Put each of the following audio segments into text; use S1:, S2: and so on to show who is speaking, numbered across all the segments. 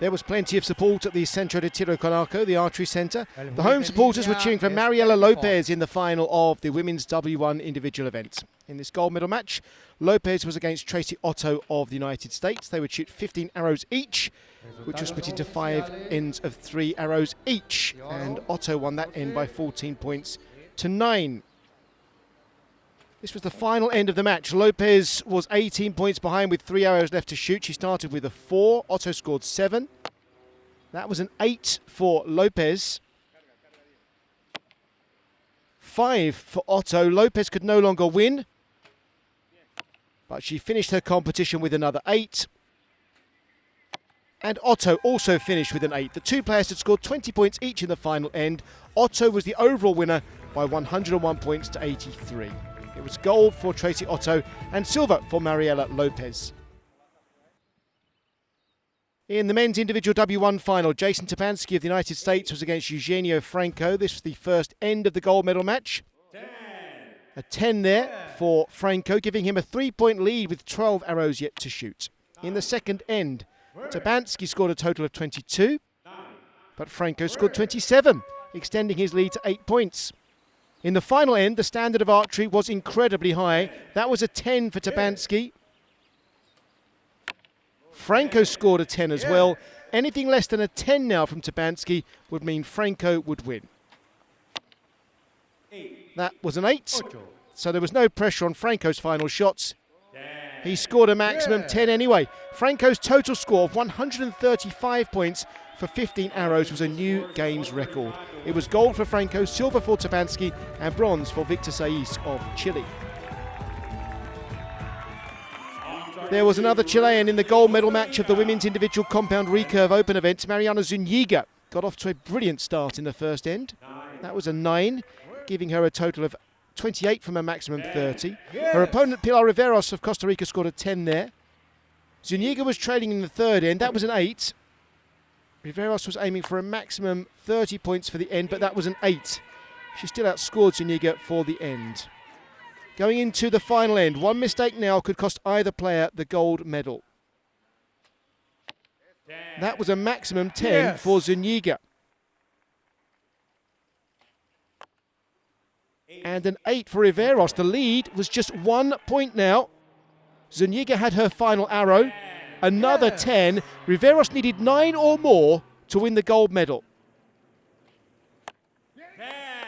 S1: There was plenty of support at the Centro de Tiro con Arco, the archery centre. The home supporters were cheering for Mariela Lopez in the final of the women's W1 individual event. In this gold medal match, Lopez was against Tracy Otto of the United States. They would shoot 15 arrows each, which was split into 5 ends of 3 arrows each. And Otto won that end by 14 points to 9. This was the final end of the match. Lopez was 18 points behind with 3 arrows left to shoot. She started with a 4. Otto scored 7. That was an 8 for Lopez. 5 for Otto. Lopez could no longer win, but she finished her competition with another 8. And Otto also finished with an 8. The two players had scored 20 points each in the final end. Otto was the overall winner by 101 points to 83. It was gold for Tracy Otto and silver for Mariela Lopez. In the men's individual W1 final, Jason Tabansky of the United States was against Eugenio Franco. This was the first end of the gold medal match.
S2: 10.
S1: A 10 there for Franco, giving him a 3-point lead with 12 arrows yet to shoot. In the second end, Tabansky scored a total of 22, but Franco scored 27, extending his lead to 8 points. In the final end, the standard of archery was incredibly high. That was a 10 for Tabansky. Franco scored a 10 as well. Anything less than a 10 now from Tabansky would mean Franco would win. That was an 8, so there was no pressure on Franco's final shots. He scored a maximum 10 anyway. Franco's total score of 135 points for 15 arrows was a new games record. It was gold for Franco, silver for Tabansky, and bronze for Victor Saiz of Chile. There was another Chilean in the gold medal match of the women's individual compound recurve open event. Mariana Zuniga got off to a brilliant start in the first end. That was a 9, giving her a total of 28 from a maximum 30. Her opponent Pilar Riveros of Costa Rica scored a 10 there. Zuniga was trailing in the third end. That was an 8. Riveros was aiming for a maximum 30 points for the end, but that was an 8. She still outscored Zuniga for the end. Going into the final end, one mistake now could cost either player the gold medal. That was a maximum 10 for Zuniga. And an 8 for Riveros. The lead was just 1 point now. Zuniga had her final arrow. Another 10. Riveros needed 9 or more to win the gold medal.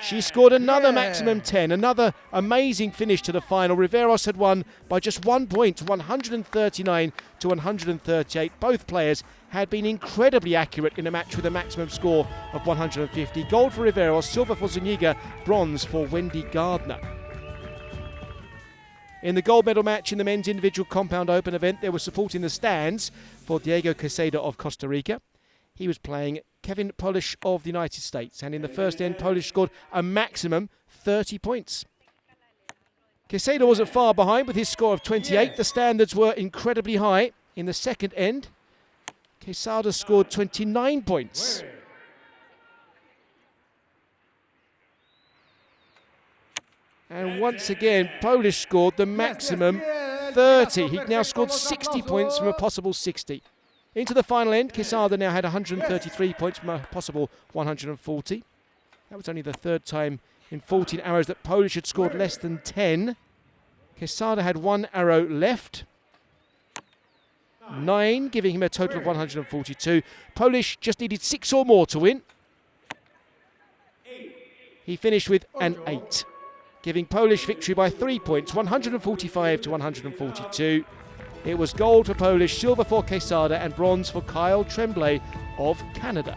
S1: She scored another maximum 10. Another amazing finish to the final. Riveros had won by just 1 point, 139 to 138. Both players had been incredibly accurate in a match with a maximum score of 150. Gold for Riveros, silver for Zuniga, bronze for Wendy Gardner. In the gold medal match in the men's individual compound open event, there was support in the stands for Diego Quesada of Costa Rica. He was playing Kevin Polish of the United States, and in the first end, Polish scored a maximum 30 points. Quesada wasn't far behind with his score of 28. The standards were incredibly high. In the second end, Quesada scored 29 points. And once again, Polish scored the maximum 30. He now scored 60 points from a possible 60. Into the final end, Quesada now had 133 points from a possible 140. That was only the third time in 14 arrows that Polish had scored less than 10. Quesada had 1 arrow left. 9, giving him a total of 142. Polish just needed 6 or more to win. He finished with an 8, giving Polish victory by 3 points, 145 to 142. It was gold for Polish, silver for Quesada, and bronze for Kyle Tremblay of Canada.